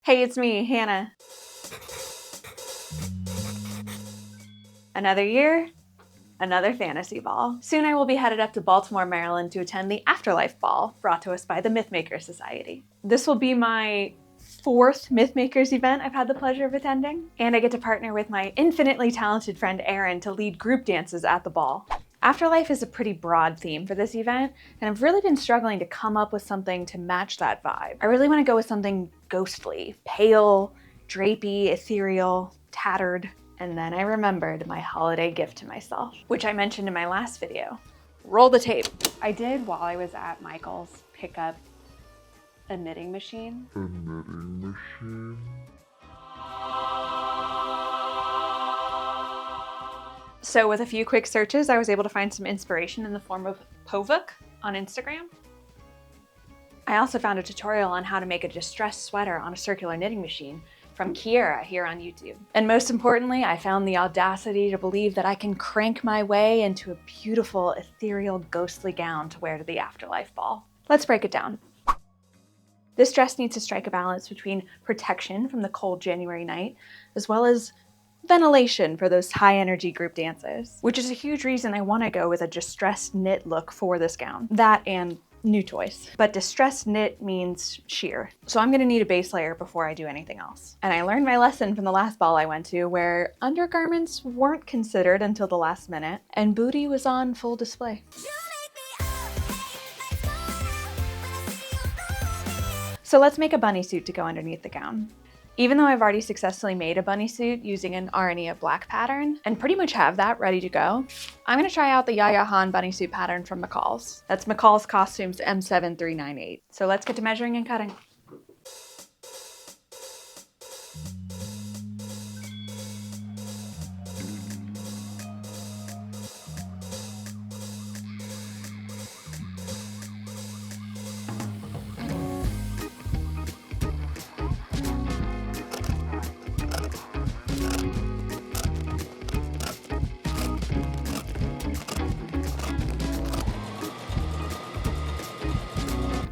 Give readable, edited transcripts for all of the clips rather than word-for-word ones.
Hey, it's me, Hannah. Another year, another fantasy ball. Soon I will be headed up to Baltimore, Maryland to attend the Afterlife Ball, brought to us by the Mythmakers Society. This will be my fourth Mythmakers event I've had the pleasure of attending, and I get to partner with my infinitely talented friend Erin to lead group dances at the ball. Afterlife is a pretty broad theme for this event, and I've really been struggling to come up with something to match that vibe. I really want to go with something ghostly, pale, drapey, ethereal, tattered. And then I remembered my holiday gift to myself, which I mentioned in my last video. Roll the tape. I did, while I was at Michael's, pick up a knitting machine. So with a few quick searches, I was able to find some inspiration in the form of Povuk on Instagram. I also found a tutorial on how to make a distressed sweater on a circular knitting machine from Kiera here on YouTube. And most importantly, I found the audacity to believe that I can crank my way into a beautiful, ethereal, ghostly gown to wear to the Afterlife Ball. Let's break it down. This dress needs to strike a balance between protection from the cold January night, as well as ventilation for those high energy group dances, which is a huge reason I want to go with a distressed knit look for this gown. That and new choice. But distressed knit means sheer. So I'm gonna need a base layer before I do anything else. And I learned my lesson from the last ball I went to, where undergarments weren't considered until the last minute, and booty was on full display. So let's make a bunny suit to go underneath the gown. Even though I've already successfully made a bunny suit using an Arania black pattern and pretty much have that ready to go, I'm gonna try out the Yaya Han bunny suit pattern from McCall's. That's McCall's Costumes M7398. So let's get to measuring and cutting.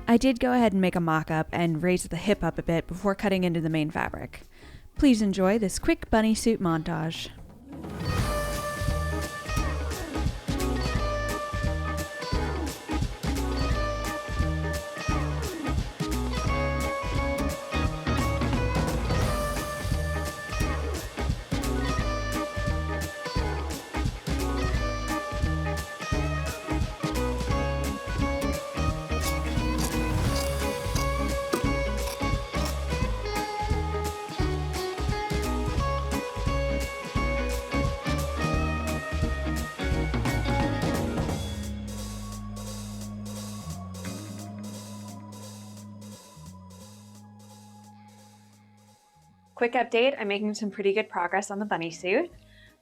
I did go ahead and make a mock-up and raise the hip up a bit before cutting into the main fabric. Please enjoy this quick bunny suit montage. Quick update, I'm making some pretty good progress on the bunny suit,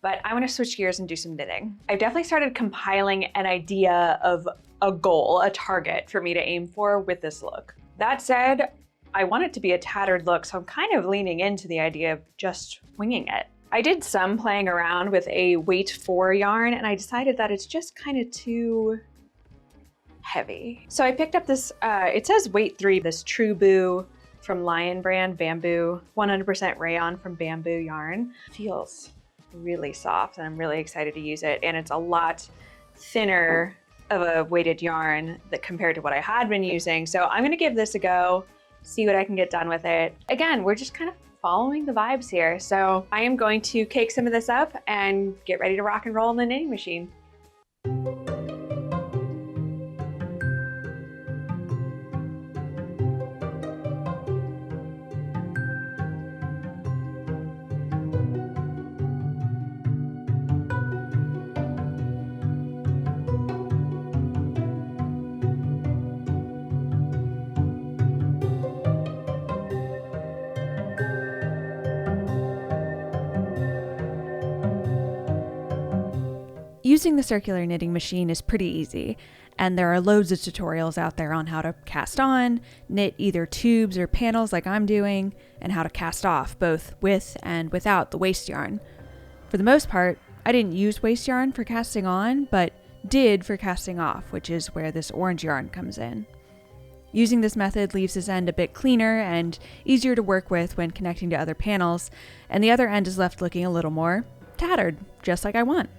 but I want to switch gears and do some knitting. I've definitely started compiling an idea of a goal, a target for me to aim for with this look. That said, I want it to be a tattered look, so I'm kind of leaning into the idea of just winging it. I did some playing around with a weight 4 yarn, and I decided that it's just kind of too heavy. So I picked up this, it says weight 3, this True Boo from Lion brand bamboo, 100% rayon from bamboo yarn. Feels really soft and I'm really excited to use it. And it's a lot thinner of a weighted yarn that compared to what I had been using. So I'm gonna give this a go, see what I can get done with it. Again, we're just kind of following the vibes here. So I am going to cake some of this up and get ready to rock and roll in the knitting machine. Using the circular knitting machine is pretty easy, and there are loads of tutorials out there on how to cast on, knit either tubes or panels like I'm doing, and how to cast off, both with and without the waste yarn. For the most part, I didn't use waste yarn for casting on, but did for casting off, which is where this orange yarn comes in. Using this method leaves this end a bit cleaner and easier to work with when connecting to other panels, and the other end is left looking a little more tattered, just like I want.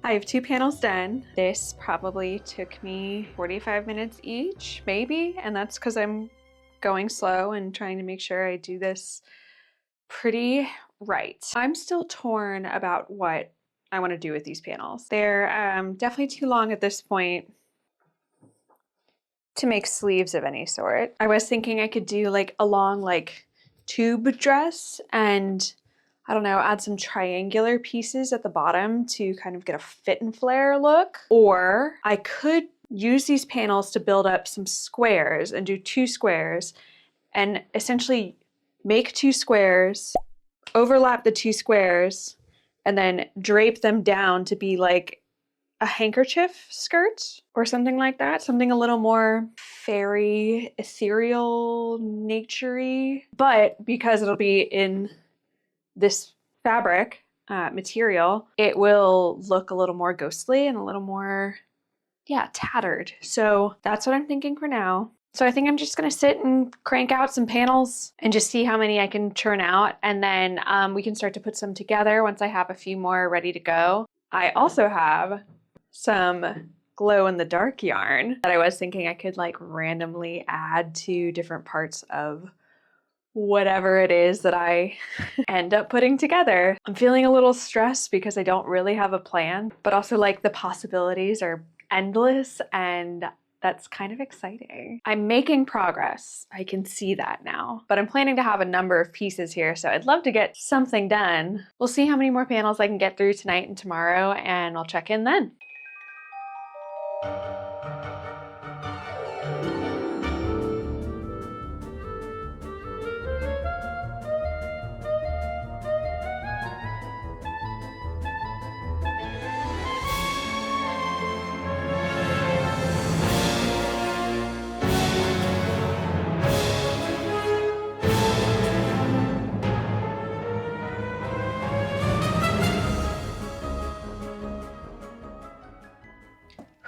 I have 2 panels done. This probably took me 45 minutes each, maybe, and that's because I'm going slow and trying to make sure I do this pretty right. I'm still torn about what I want to do with these panels. They're definitely too long at this point to make sleeves of any sort. I was thinking I could do like a long like tube dress and I don't know, add some triangular pieces at the bottom to kind of get a fit and flare look. Or I could use these panels to build up some squares and do 2 squares and essentially make 2 squares, overlap the 2 squares, and then drape them down to be like a handkerchief skirt or something like that. Something a little more fairy, ethereal, naturey. But because it'll be in this fabric material, it will look a little more ghostly and a little more, yeah, tattered. So that's what I'm thinking for now. So I think I'm just gonna sit and crank out some panels and just see how many I can churn out. And then we can start to put some together once I have a few more ready to go. I also have some glow in the dark yarn that I was thinking I could like randomly add to different parts of whatever it is that I end up putting together. I'm feeling a little stressed because I don't really have a plan, but also like the possibilities are endless and that's kind of exciting. I'm making progress. I can see that now, but I'm planning to have a number of pieces here, so I'd love to get something done. We'll see how many more panels I can get through tonight and tomorrow, and I'll check in then.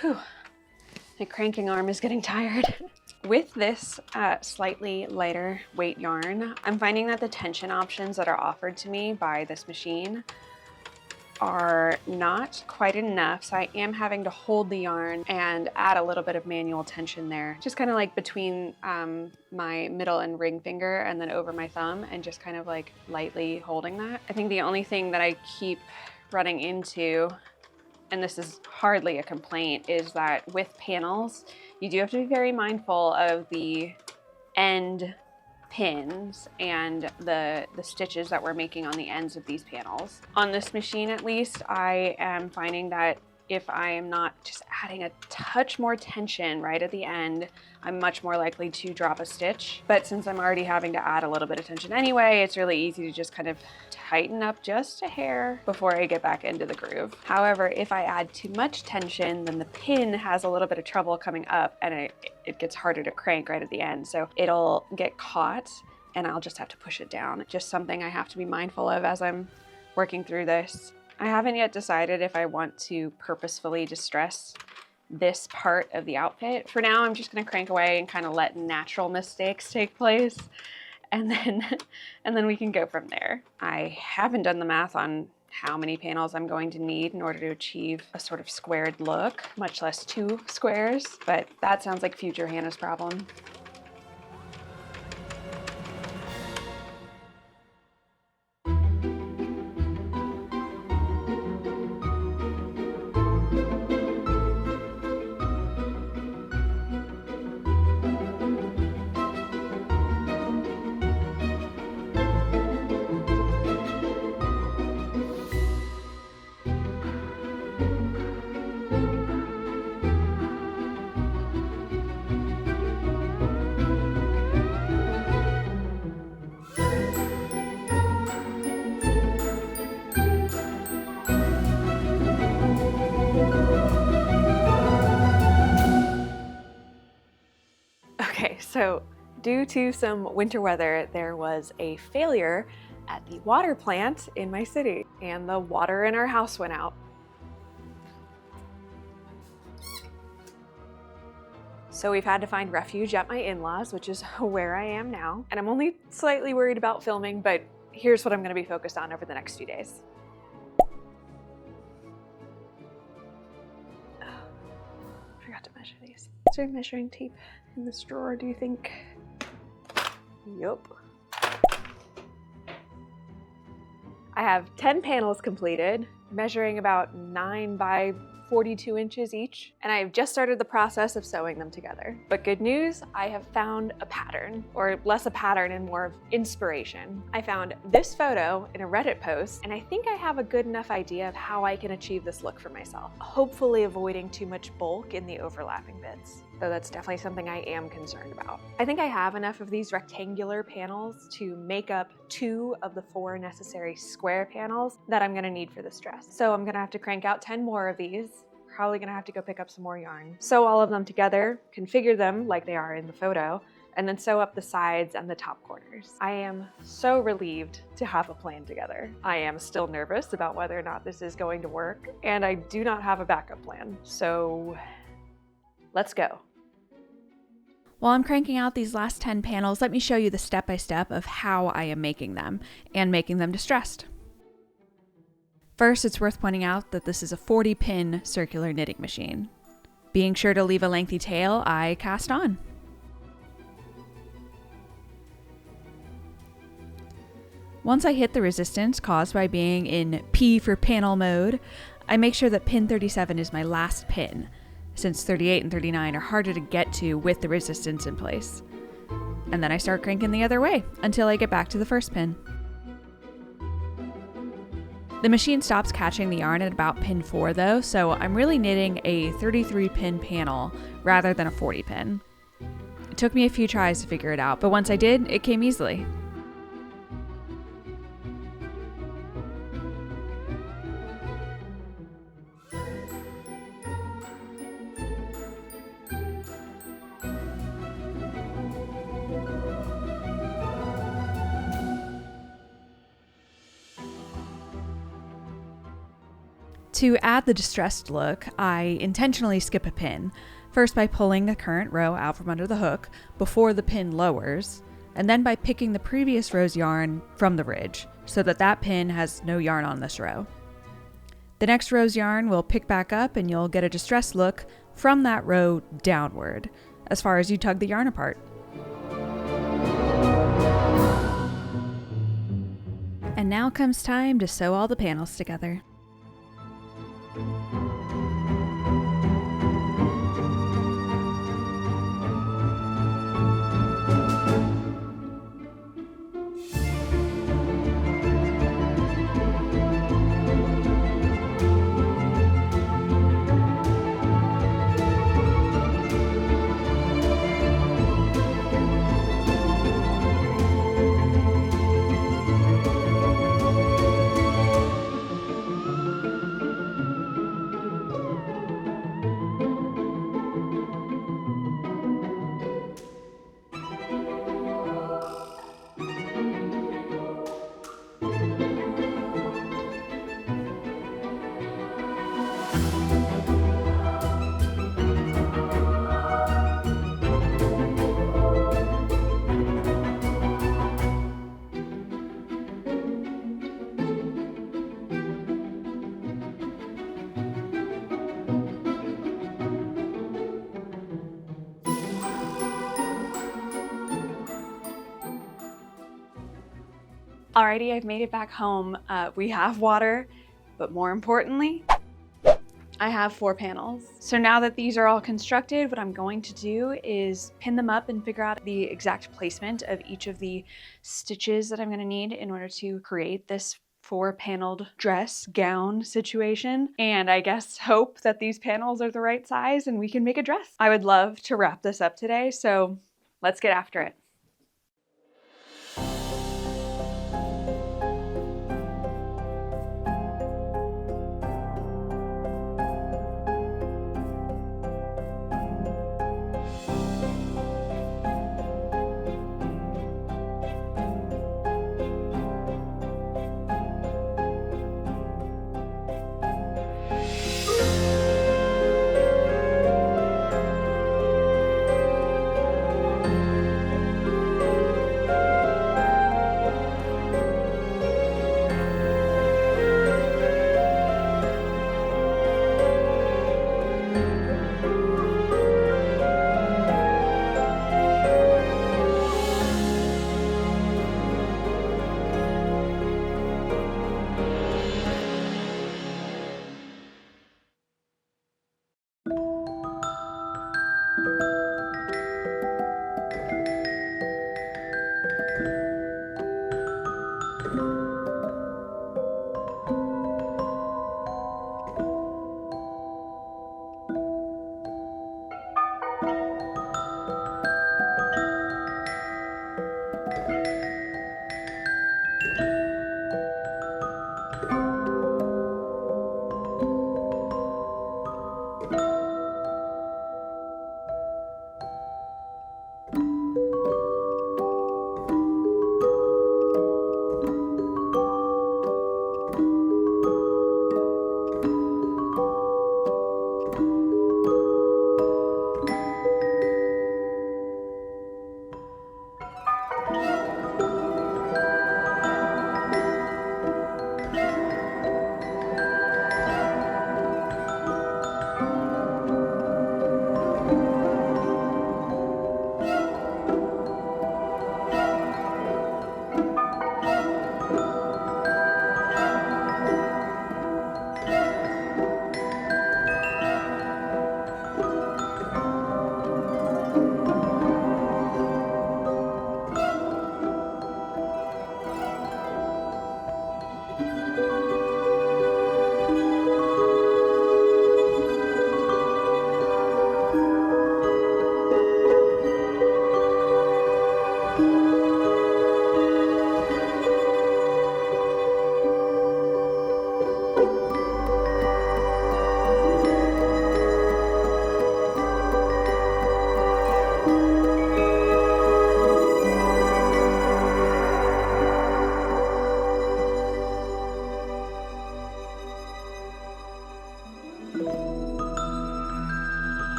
Whew. My cranking arm is getting tired. With this slightly lighter weight yarn, I'm finding that the tension options that are offered to me by this machine are not quite enough, so I am having to hold the yarn and add a little bit of manual tension there. Just kind of like between my middle and ring finger and then over my thumb, and just kind of like lightly holding that. I think the only thing that I keep running into, and this is hardly a complaint, is that with panels, you do have to be very mindful of the end pins and the stitches that we're making on the ends of these panels. On this machine, at least, I am finding that if I am not just adding a touch more tension right at the end, I'm much more likely to drop a stitch. But since I'm already having to add a little bit of tension anyway, it's really easy to just kind of tighten up just a hair before I get back into the groove. However, if I add too much tension, then the pin has a little bit of trouble coming up and it gets harder to crank right at the end. So it'll get caught and I'll just have to push it down. Just something I have to be mindful of as I'm working through this. I haven't yet decided if I want to purposefully distress this part of the outfit. For now, I'm just gonna crank away and kind of let natural mistakes take place, and then we can go from there. I haven't done the math on how many panels I'm going to need in order to achieve a sort of squared look, much less 2 squares, but that sounds like future Hannah's problem. So due to some winter weather, there was a failure at the water plant in my city, and the water in our house went out. So we've had to find refuge at my in-laws, which is where I am now. And I'm only slightly worried about filming, but here's what I'm gonna be focused on over the next few days. Forgot to measure these. Is there measuring tape in this drawer, do you think? Yup. I have 10 panels completed, measuring about 9 by 42 inches each, and I have just started the process of sewing them together. But good news, I have found a pattern, or less a pattern and more of inspiration. I found this photo in a Reddit post, and I think I have a good enough idea of how I can achieve this look for myself, hopefully avoiding too much bulk in the overlapping bits. Though that's definitely something I am concerned about. I think I have enough of these rectangular panels to make up 2 of the 4 necessary square panels that I'm gonna need for this dress. So I'm gonna have to crank out 10 more of these, probably gonna have to go pick up some more yarn, sew all of them together, configure them like they are in the photo, and then sew up the sides and the top corners. I am so relieved to have a plan together. I am still nervous about whether or not this is going to work, and I do not have a backup plan. So let's go. While I'm cranking out these last 10 panels, let me show you the step-by-step of how I am making them and making them distressed. First, it's worth pointing out that this is a 40-pin circular knitting machine. Being sure to leave a lengthy tail, I cast on. Once I hit the resistance caused by being in P for panel mode, I make sure that pin 37 is my last pin, since 38 and 39 are harder to get to with the resistance in place. And then I start cranking the other way until I get back to the first pin. The machine stops catching the yarn at about pin 4 though, so I'm really knitting a 33 pin panel rather than a 40 pin. It took me a few tries to figure it out, but once I did, it came easily. To add the distressed look, I intentionally skip a pin, first by pulling the current row out from under the hook before the pin lowers, and then by picking the previous row's yarn from the ridge, so that that pin has no yarn on this row. The next row's yarn will pick back up and you'll get a distressed look from that row downward, as far as you tug the yarn apart. And now comes time to sew all the panels together. Alrighty, I've made it back home. We have water, but more importantly, I have 4 panels. So now that these are all constructed, what I'm going to do is pin them up and figure out the exact placement of each of the stitches that I'm gonna need in order to create this 4-paneled dress gown situation. And I guess hope that these panels are the right size and we can make a dress. I would love to wrap this up today, so let's get after it.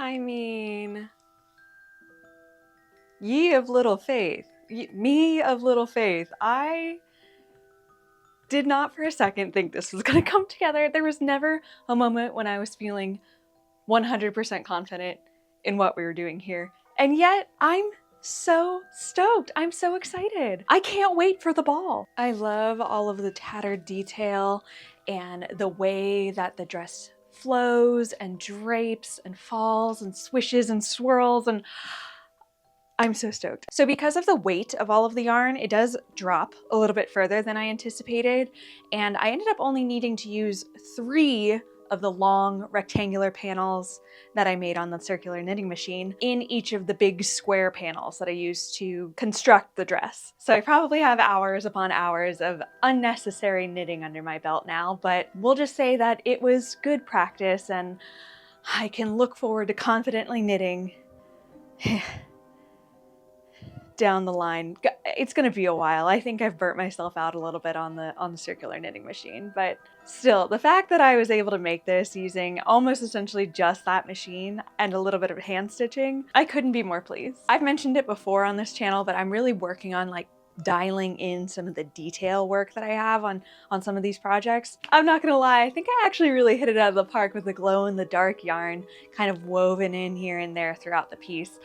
I mean, ye of little faith, me of little faith. I did not for a second think this was gonna come together. There was never a moment when I was feeling 100% confident in what we were doing here. And yet I'm so stoked. I'm so excited. I can't wait for the ball. I love all of the tattered detail and the way that the dress flows and drapes and falls and swishes and swirls, and I'm so stoked. So because of the weight of all of the yarn, it does drop a little bit further than I anticipated, and I ended up only needing to use 3 of the long rectangular panels that I made on the circular knitting machine in each of the big square panels that I used to construct the dress. So I probably have hours upon hours of unnecessary knitting under my belt now, but we'll just say that it was good practice and I can look forward to confidently knitting down the line. It's gonna be a while. I think I've burnt myself out a little bit on the circular knitting machine, but still, the fact that I was able to make this using almost essentially just that machine and a little bit of hand stitching, I couldn't be more pleased. I've mentioned it before on this channel, but I'm really working on like dialing in some of the detail work that I have on some of these projects. I'm not gonna lie, I think I actually really hit it out of the park with the glow in the dark yarn kind of woven in here and there throughout the piece.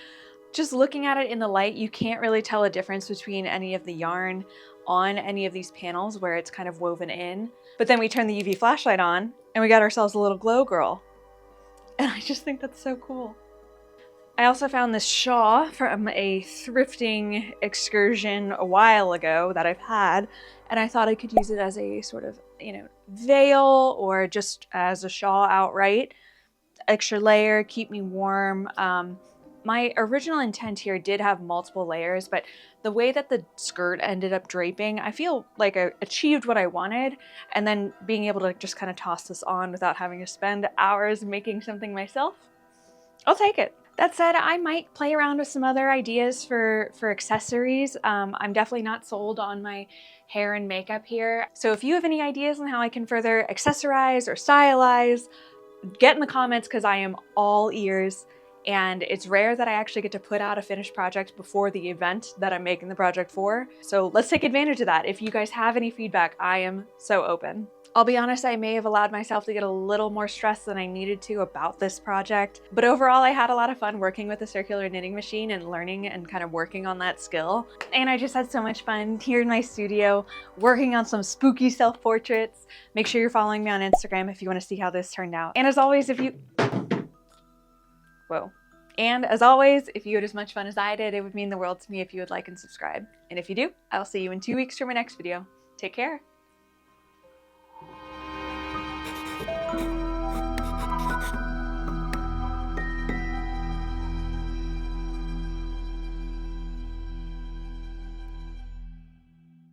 Just looking at it in the light, you can't really tell a difference between any of the yarn on any of these panels where it's kind of woven in. But then we turn the UV flashlight on and we got ourselves a little glow girl. And I just think that's so cool. I also found this shawl from a thrifting excursion a while ago that I've had, and I thought I could use it as a sort of, veil or just as a shawl outright. Extra layer, keep me warm. My original intent here did have multiple layers, but the way that the skirt ended up draping, I feel like I achieved what I wanted, and then being able to just kind of toss this on without having to spend hours making something myself, I'll take it. That said, I might play around with some other ideas for accessories. I'm definitely not sold on my hair and makeup here. So if you have any ideas on how I can further accessorize or stylize, get in the comments because I am all ears. And it's rare that I actually get to put out a finished project before the event that I'm making the project for. So let's take advantage of that. If you guys have any feedback, I am so open. I'll be honest, I may have allowed myself to get a little more stressed than I needed to about this project. But overall, I had a lot of fun working with the circular knitting machine and learning and kind of working on that skill. And I just had so much fun here in my studio, working on some spooky self-portraits. Make sure you're following me on Instagram if you want to see how this turned out. And as always, And as always, if you had as much fun as I did, it would mean the world to me if you would like and subscribe. And if you do, I'll see you in 2 weeks for my next video. Take care.